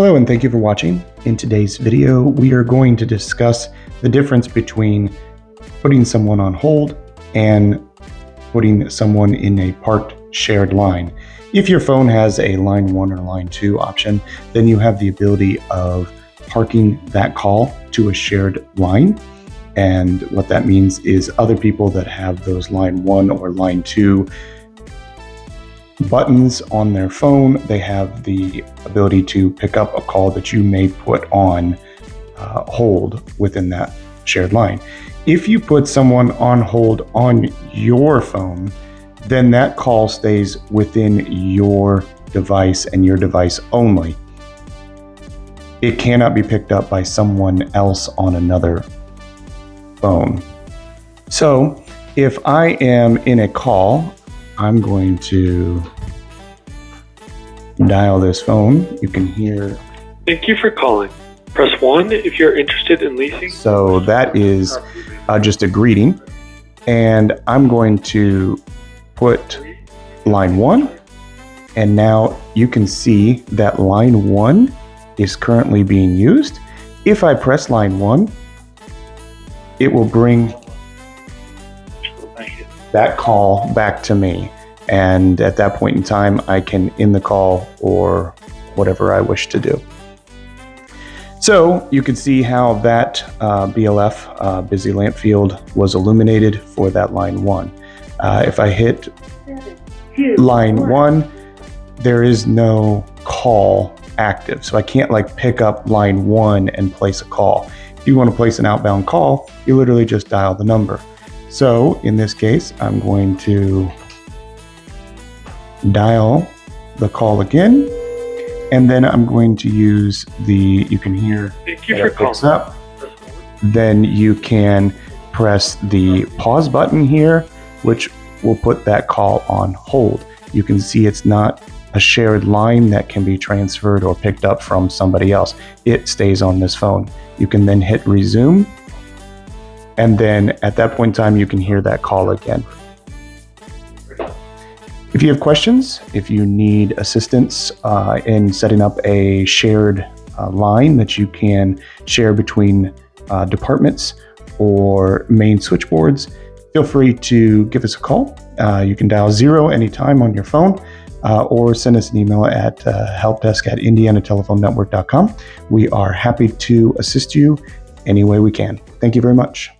Hello and thank you for watching. In today's video, we are going to discuss the difference between putting someone on hold and putting someone in a parked shared line. If your phone has a line 1 or line 2 option, then you have the ability of parking that call to a shared line. And what that means is other people that have those line 1 or line 2 buttons on their phone, they have the ability to pick up a call that you may put on hold within that shared line. If you put someone on hold on your phone, then that call stays within your device and your device only. It cannot be picked up by someone else on another phone. So if I am in a call, I'm going to dial this phone. You can hear. Thank you for calling. Press 1 if you're interested in leasing. So that is just a greeting. And I'm going to put line 1. And now you can see that line 1 is currently being used. If I press line 1, it will bring that call back to me. And at that point in time, I can end the call or whatever I wish to do. So you can see how that BLF, busy lamp field, was illuminated for that line 1. If I hit line 1, there is no call active. So I can't like pick up line 1 and place a call. If you want to place an outbound call, you literally just dial the number. So in this case, I'm going to dial the call again, and then I'm going to use the, you can hear Thank you for calling. Up. Then you can press the pause button here, which will put that call on hold. You can see it's not a shared line that can be transferred or picked up from somebody else. It stays on this phone. You can then hit resume, and then at that point in time, you can hear that call again. If you have questions, if you need assistance in setting up a shared line that you can share between departments or main switchboards, feel free to give us a call. You can dial 0 anytime on your phone or send us an email at helpdesk@indianatelephonenetwork.com. We are happy to assist you any way we can. Thank you very much.